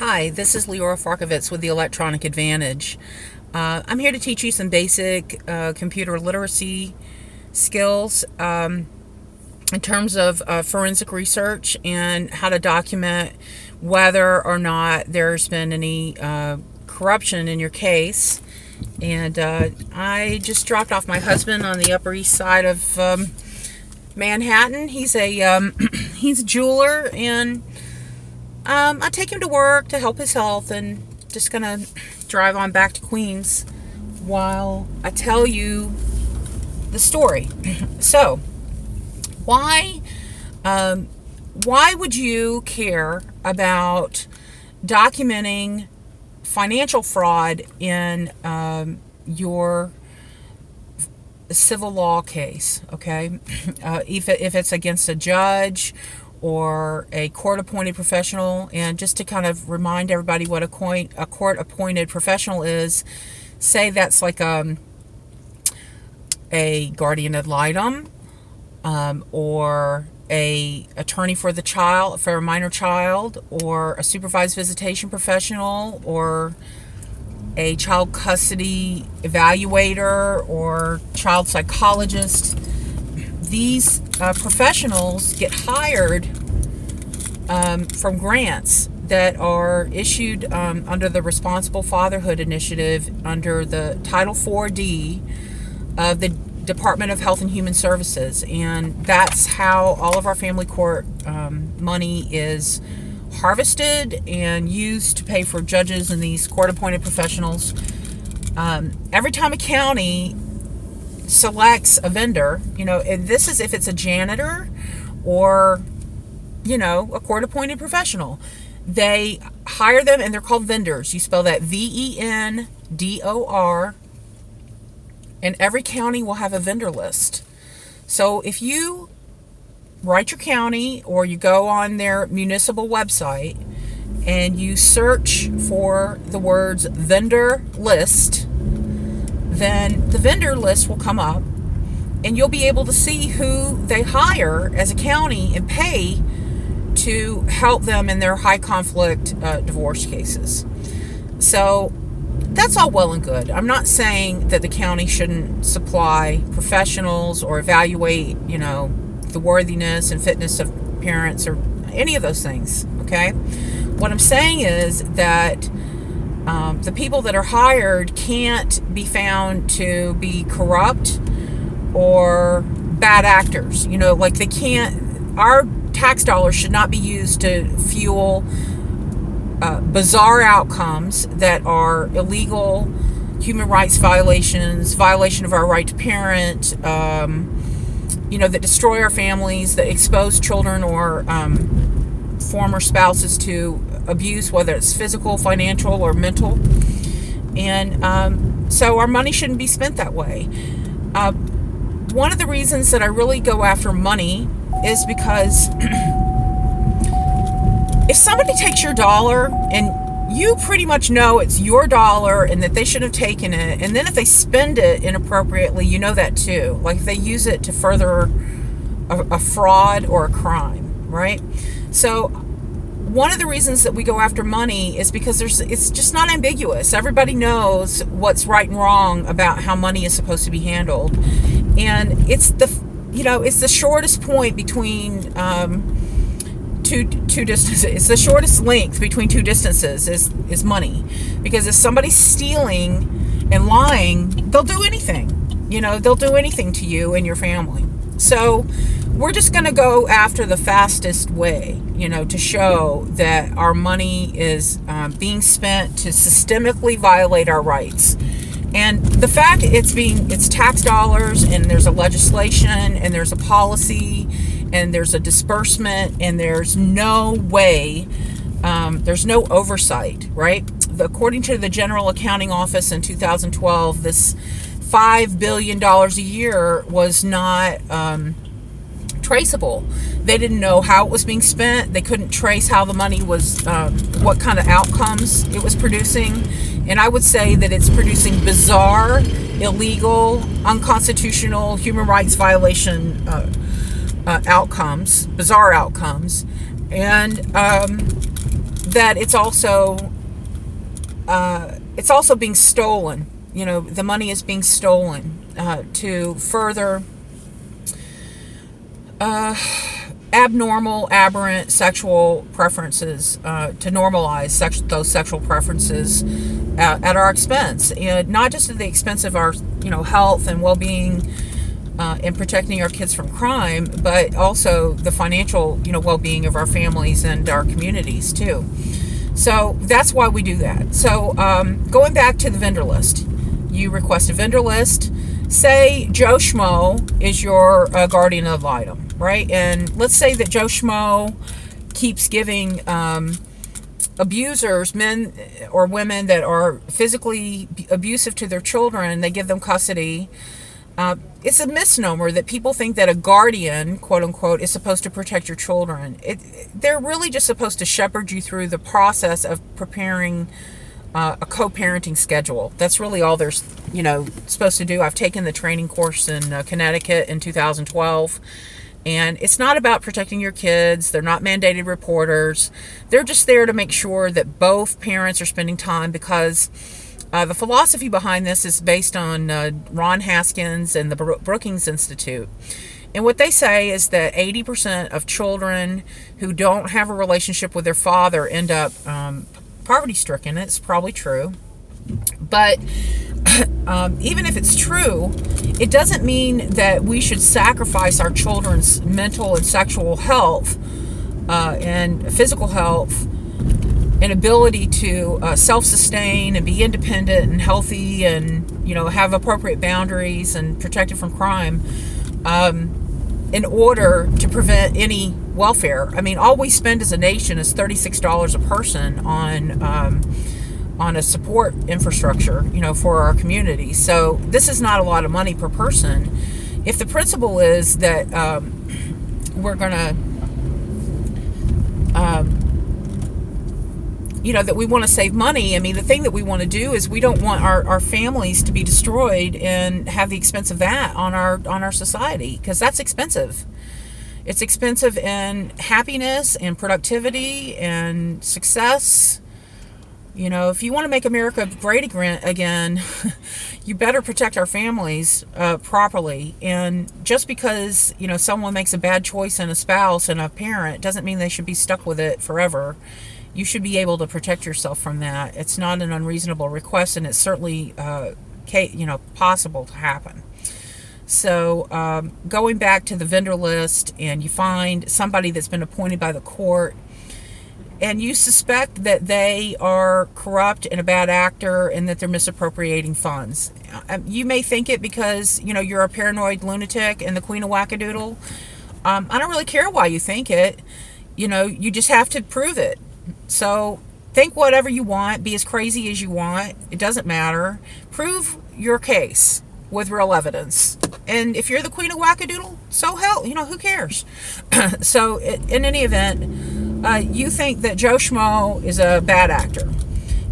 Hi, this is Leora Farkovitz with the Electronic Advantage. I'm here to teach you some basic computer literacy skills in terms of forensic research and how to document whether or not there's been any corruption in your case. And I just dropped off my husband on the Upper East Side of Manhattan. He's he's a jeweler, and I take him to work to help his health, and just gonna drive on back to Queens while I tell you the story. So, why would you care about documenting financial fraud in your civil law case? Okay, if it's against a judge or a court-appointed professional. And just to kind of remind everybody what a court-appointed professional is, say that's like a guardian ad litem, or a attorney for the child, for a minor child, or a supervised visitation professional, or a child custody evaluator, or child psychologist. These professionals get hired from grants that are issued under the Responsible Fatherhood Initiative under the Title 4D of the Department of Health and Human Services. And that's how all of our family court money is harvested and used to pay for judges and these court-appointed professionals. Every time a county selects a vendor, and this is if it's a janitor or, a court-appointed professional, they hire them, and they're called vendors. You spell that VENDOR, and every county will have a vendor list. So if you write your county, or you go on their municipal website and you search for the words vendor list, then the vendor list will come up, and you'll be able to see who they hire as a county and pay to help them in their high conflict divorce cases. So that's all well and good. I'm not saying that the county shouldn't supply professionals or evaluate, the worthiness and fitness of parents or any of those things, okay? What I'm saying is that the people that are hired can't be found to be corrupt or bad actors. Like they can't, our tax dollars should not be used to fuel bizarre outcomes that are illegal, human rights violations, violation of our right to parent, that destroy our families, that expose children or former spouses to abuse, whether it's physical, financial, or mental. And so our money shouldn't be spent that way. One of the reasons that I really go after money is because if somebody takes your dollar and you pretty much know it's your dollar and that they should have taken it, and then if they spend it inappropriately, you know that too. Like if they use it to further a fraud or a crime, right? So one of the reasons that we go after money is because it's just not ambiguous. Everybody knows what's right and wrong about how money is supposed to be handled, and it's the shortest point between two distances. It's the shortest length between two distances is money, because if somebody's stealing and lying, they'll do anything. They'll do anything to you and your family. So we're just going to go after the fastest way, to show that our money is being spent to systemically violate our rights. And the fact it's tax dollars, and there's a legislation, and there's a policy, and there's a disbursement, and there's no way, there's no oversight, right? According to the General Accounting Office in 2012, this $5 billion a year was not traceable. They didn't know how it was being spent. They couldn't trace how the money was, what kind of outcomes it was producing. And I would say that it's producing bizarre, illegal, unconstitutional, human rights violation outcomes, bizarre outcomes. And that it's also being stolen. The money is being stolen to further abnormal, aberrant sexual preferences, to normalize those sexual preferences at our expense, and not just at the expense of our health and well-being and protecting our kids from crime, but also the financial well-being of our families and our communities too. So that's why we do that. So going back to the vendor list, you request a vendor list. Say Joe Schmo is your guardian of item, right? And let's say that Joe Schmo keeps giving abusers, men or women that are physically abusive to their children, they give them custody. It's a misnomer that people think that a guardian, quote unquote, is supposed to protect your children. They're really just supposed to shepherd you through the process of preparing a co-parenting schedule. That's really all they're supposed to do. I've taken the training course in Connecticut in 2012, and it's not about protecting your kids. They're not mandated reporters. They're just there to make sure that both parents are spending time, because the philosophy behind this is based on Ron Haskins and the Brookings Institute. And what they say is that 80% of children who don't have a relationship with their father end up poverty-stricken. It's probably true. But even if it's true, it doesn't mean that we should sacrifice our children's mental and sexual health and physical health and ability to self-sustain and be independent and healthy and have appropriate boundaries and protected from crime in order to prevent any welfare. I mean, all we spend as a nation is $36 a person on a support infrastructure, for our community. So this is not a lot of money per person. If the principle is that we're going to that we want to save money. I mean, the thing that we want to do is we don't want our families to be destroyed and have the expense of that on our society, because that's expensive. It's expensive in happiness and productivity and success. If you want to make America great again, you better protect our families properly. And just because someone makes a bad choice in a spouse and a parent doesn't mean they should be stuck with it forever. You should be able to protect yourself from that. It's not an unreasonable request, and it's certainly possible to happen. So going back to the vendor list, and you find somebody that's been appointed by the court, and you suspect that they are corrupt and a bad actor and that they're misappropriating funds. You may think it because you're a paranoid lunatic and the queen of wackadoodle. I don't really care why you think it. You just have to prove it. So think whatever you want, be as crazy as you want. It doesn't matter. Prove your case with real evidence. And if you're the queen of wackadoodle, so hell, who cares? So in any event, you think that Joe Schmo is a bad actor.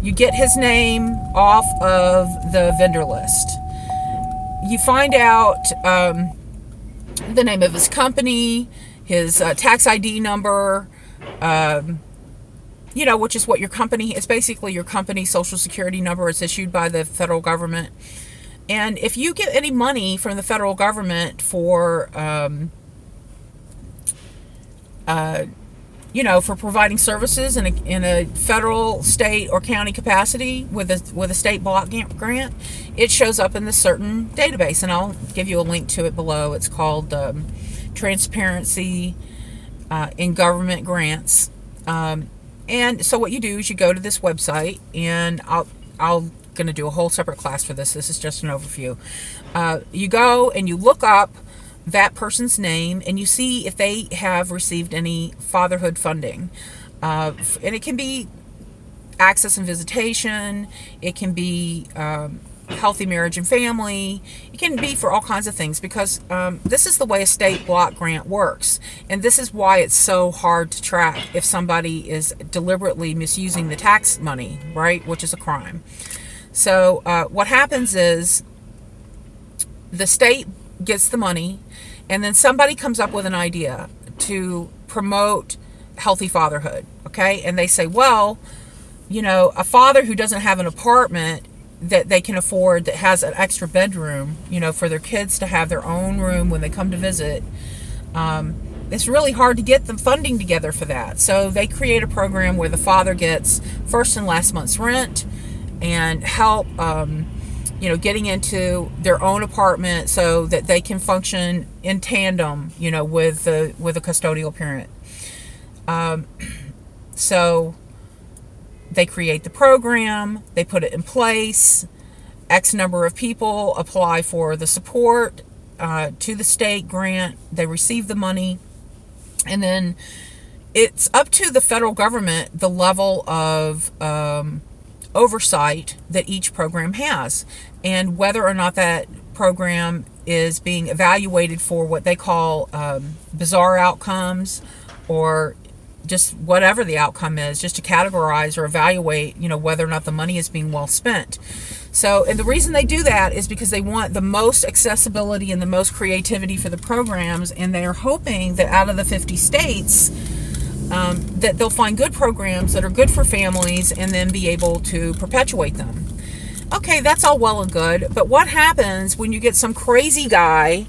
You get his name off of the vendor list. You find out the name of his company, his tax ID number, which is what your company, it's basically your company's social security number. It's issued by the federal government. And if you get any money from the federal government for, for providing services in a federal, state, or county capacity with a state block grant, it shows up in this certain database. And I'll give you a link to it below. It's called Transparency in Government Grants. And so what you do is you go to this website, and I'll going to do a whole separate class for this. This is just an overview. You go and you look up that person's name, and you see if they have received any fatherhood funding. And it can be access and visitation. It can be healthy marriage and family. It can be for all kinds of things, because this is the way a state block grant works. And this is why it's so hard to track if somebody is deliberately misusing the tax money, right? Which is a crime. So what happens is the state gets the money, and then somebody comes up with an idea to promote healthy fatherhood. Okay. And they say, well, a father who doesn't have an apartment that they can afford, that has an extra bedroom, for their kids to have their own room when they come to visit, it's really hard to get the funding together for that. So they create a program where the father gets first and last month's rent and help, getting into their own apartment so that they can function in tandem, with a custodial parent. So they create the program, they put it in place, X number of people apply for the support to the state grant, they receive the money, and then it's up to the federal government the level of oversight that each program has, and whether or not that program is being evaluated for what they call bizarre outcomes, or just whatever the outcome is, just to categorize or evaluate, whether or not the money is being well spent. So, and the reason they do that is because they want the most accessibility and the most creativity for the programs, and they're hoping that out of the 50 states, that they'll find good programs that are good for families and then be able to perpetuate them. Okay, that's all well and good, but what happens when you get some crazy guy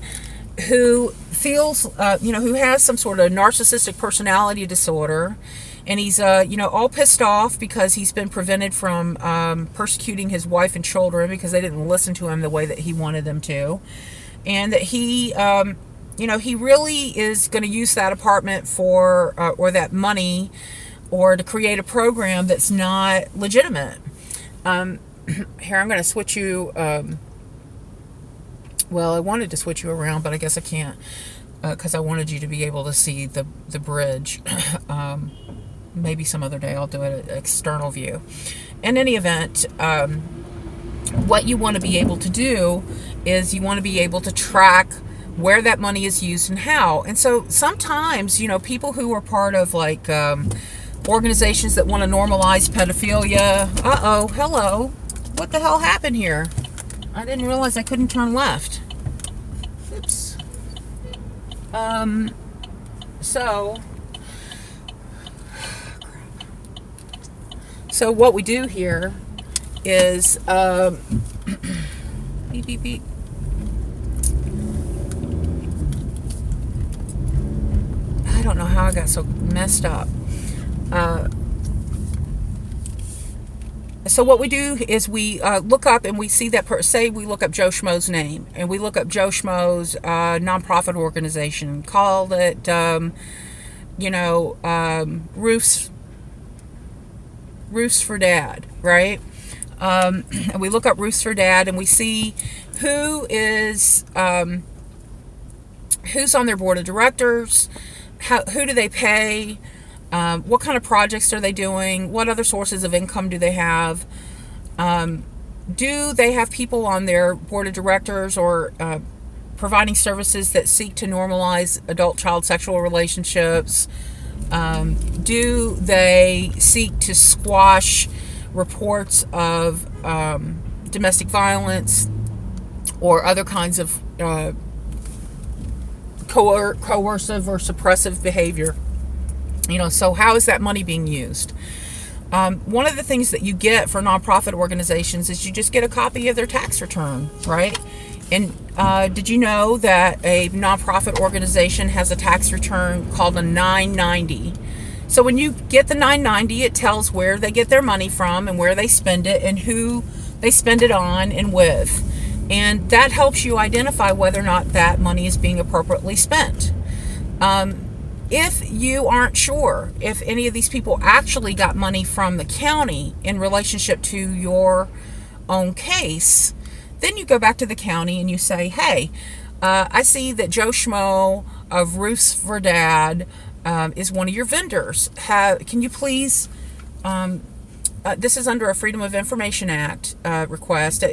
who feels, who has some sort of narcissistic personality disorder, and he's, all pissed off because he's been prevented from persecuting his wife and children because they didn't listen to him the way that he wanted them to, and that he, he really is going to use that apartment for, or that money, or to create a program that's not legitimate. Here, I'm going to switch you. Well, I wanted to switch you around, but I guess I can't, because I wanted you to be able to see the bridge. Maybe some other day I'll do it an external view. In any event, what you want to be able to do is you want to be able to track where that money is used and how. And so sometimes, people who are part of like organizations that want to normalize pedophilia. Hello. What the hell happened here? I didn't realize I couldn't turn left. Oops. So what we do here is beep beep beep. I don't know how I got so messed up. So what we do is we look up and we see that, say we look up Joe Schmo's name, and we look up Joe Schmo's nonprofit organization, called it, Roofs for Dad, right? And we look up Roofs for Dad, and we see who is, who's on their board of directors, who do they pay, what kind of projects are they doing? What other sources of income do they have? Do they have people on their board of directors or providing services that seek to normalize adult-child sexual relationships? Do they seek to squash reports of domestic violence or other kinds of coercive or suppressive behavior? So how is that money being used? One of the things that you get for nonprofit organizations is you just get a copy of their tax return, right? And did you know that a nonprofit organization has a tax return called a 990? So when you get the 990, it tells where they get their money from and where they spend it and who they spend it on and with. And that helps you identify whether or not that money is being appropriately spent. If you aren't sure if any of these people actually got money from the county in relationship to your own case, then you go back to the county and you say, hey, I see that Joe Schmo of Roofs for Dad is one of your vendors. Can you please, this is under a Freedom of Information Act request.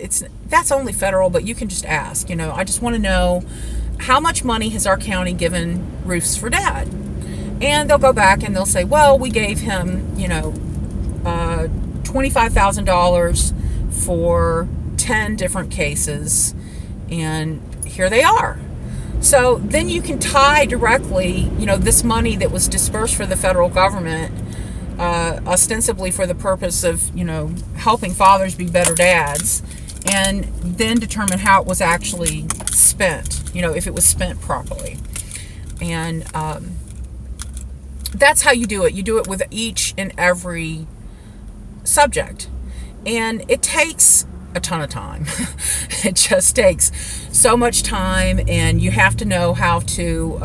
That's only federal, but you can just ask. I just want to know, how much money has our county given Roofs for Dad? And they'll go back and they'll say, well, we gave him, $25,000 for 10 different cases, and here they are. So then you can tie directly, this money that was dispersed for the federal government, ostensibly for the purpose of, helping fathers be better dads, and then determine how it was actually spent, if it was spent properly. And that's how you do it. You do it with each and every subject. And it takes a ton of time. It just takes so much time, and you have to know how to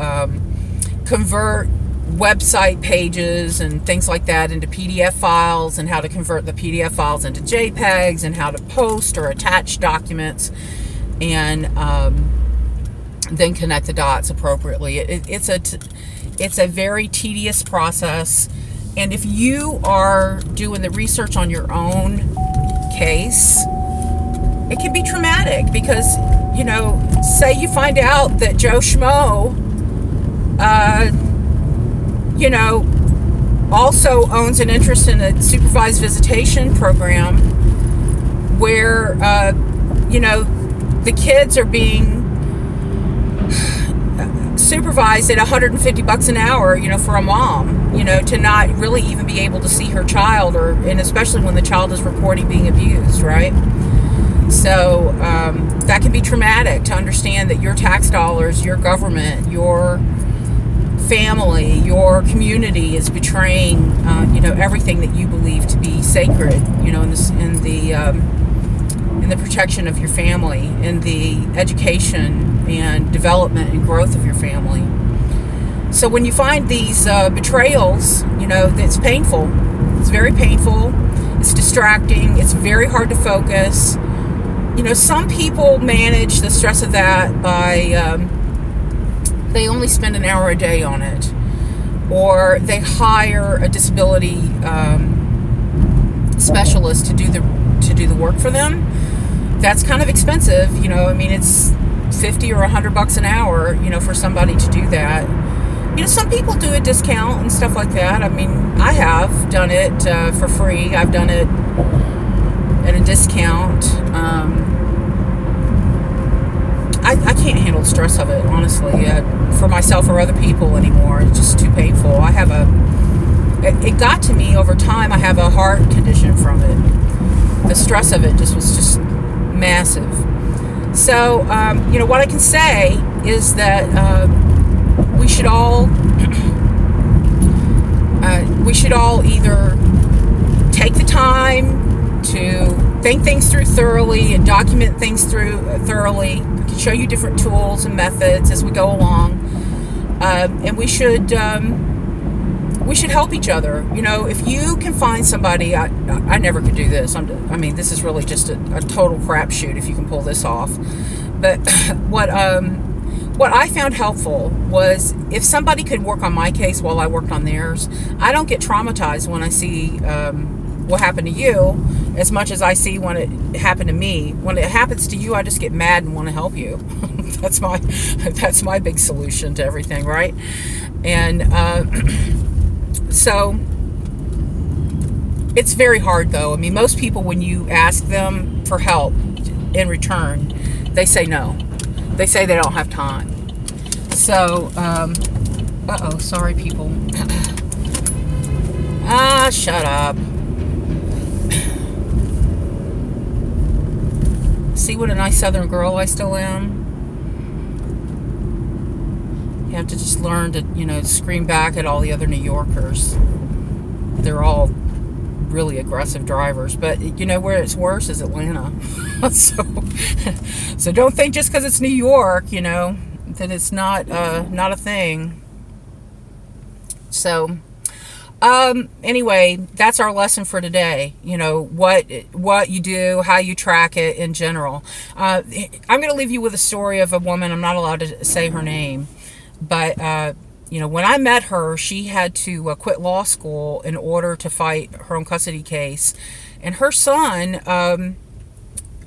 convert website pages and things like that into PDF files, and how to convert the PDF files into JPEGs, and how to post or attach documents, and then connect the dots appropriately. It's a very tedious process, and if you are doing the research on your own case, it can be traumatic, because say you find out that Joe Schmo also owns an interest in a supervised visitation program where the kids are being supervised at $150 an hour, for a mom, to not really even be able to see her child, and especially when the child is reporting being abused, right? So that can be traumatic, to understand that your tax dollars, your government, your family, your community is betraying, everything that you believe to be sacred, in the protection of your family, in the education and development and growth of your family. So when you find these betrayals, it's painful. It's very painful. It's distracting. It's very hard to focus. Some people manage the stress of that by they only spend an hour a day on it, or they hire a disability specialist to do the work for them. That's kind of expensive, it's $50 or $100 an hour, for somebody to do that. Some people do a discount and stuff like that. I have done it for free. I've done it at a discount. I can't handle the stress of it, honestly, for myself or other people anymore. It's just too painful. It got to me over time. I have a heart condition from it. The stress of it was just massive. So, what I can say is that we should all either take the time to think things through thoroughly and document things through thoroughly. I can show you different tools and methods as we go along, and we should help each other. If you can find somebody, I never could do this. This is really just a total crapshoot if you can pull this off. But what I found helpful was, if somebody could work on my case while I worked on theirs, I don't get traumatized when I see what happened to you as much as I see when it happened to me. When it happens to you, I just get mad and want to help you. That's my big solution to everything, right? And so it's very hard, though. Most people, when you ask them for help in return, they say no. They say they don't have time. So, sorry, people. Shut up. See what a nice Southern girl I still am? You have to just learn to, scream back at all the other New Yorkers. They're all really aggressive drivers. But, where it's worse is Atlanta. So don't think just because it's New York, that it's not a thing. So, anyway, that's our lesson for today. What you do, how you track it in general. I'm going to leave you with a story of a woman. I'm not allowed to say her name. But, when I met her, she had to quit law school in order to fight her own custody case. And her son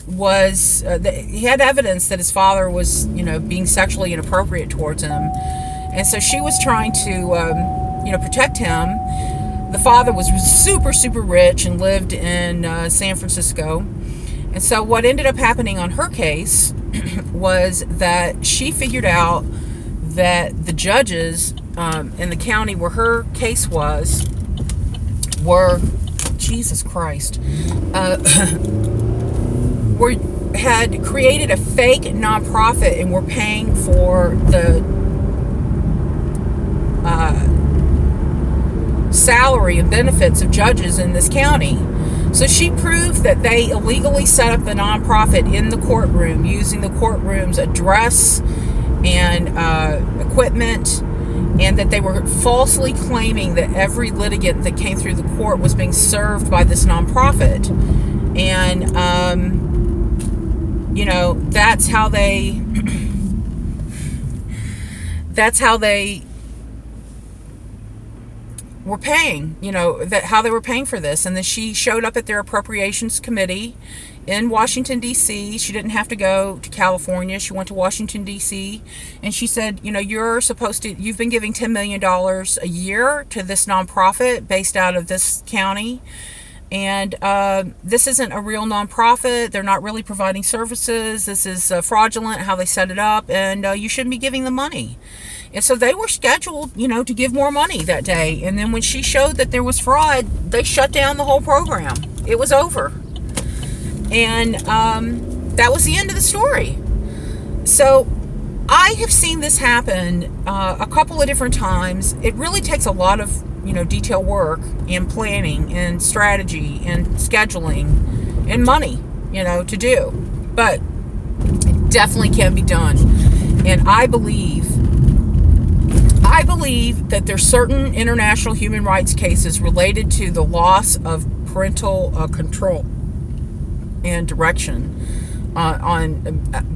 he had evidence that his father was, being sexually inappropriate towards him. And so she was trying to, protect him. The father was super, super rich and lived in San Francisco. And so what ended up happening on her case was that she figured out that the judges in the county where her case was were, Jesus Christ, had created a fake nonprofit and were paying for the salary and benefits of judges in this county. So she proved that they illegally set up the nonprofit in the courtroom using the courtroom's address and equipment, and that they were falsely claiming that every litigant that came through the court was being served by this nonprofit. And that's how they were paying, how they were paying for this. And then she showed up at their appropriations committee in Washington, D.C. She didn't have to go to California. She went to Washington, D.C. And she said, you've been giving $10 million a year to this nonprofit based out of this county. And this isn't a real nonprofit. They're not really providing services. This is fraudulent how they set it up, and you shouldn't be giving them money. And so they were scheduled, to give more money that day. And then when she showed that there was fraud, they shut down the whole program. It was over. And that was the end of the story. So I have seen this happen a couple of different times. It really takes a lot of detail work and planning and strategy and scheduling and money, to do. But it definitely can be done. And I believe that there's certain international human rights cases related to the loss of parental control and direction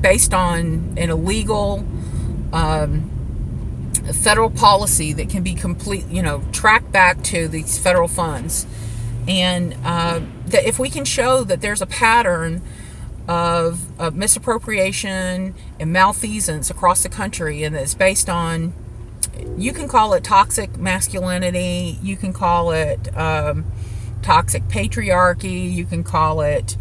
based on an illegal federal policy that can be tracked back to these federal funds. And that if we can show that there's a pattern of misappropriation and malfeasance across the country, and it's based on, you can call it toxic masculinity, you can call it toxic patriarchy, you can call it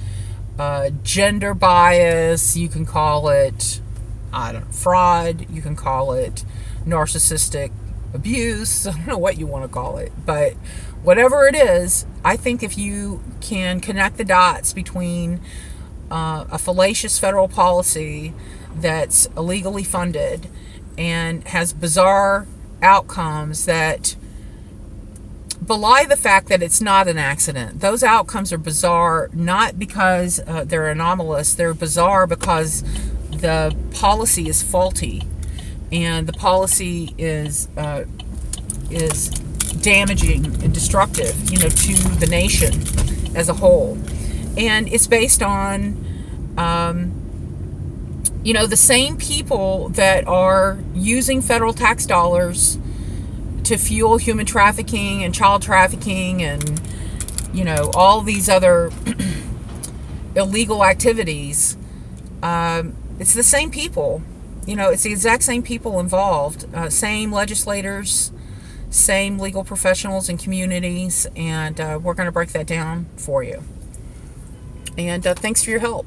gender bias, you can call it fraud, you can call it narcissistic abuse. I don't know what you want to call it, but whatever it is, I think if you can connect the dots between a fallacious federal policy that's illegally funded and has bizarre outcomes that belie the fact that it's not an accident. Those outcomes are bizarre, not because they're anomalous. They're bizarre because the policy is faulty, and the policy is damaging and destructive, to the nation as a whole. And it's based on, the same people that are using federal tax dollars to fuel human trafficking and child trafficking and, all these other illegal activities. It's the same people. It's the exact same people involved, same legislators, same legal professionals and communities, and we're going to break that down for you. And thanks for your help.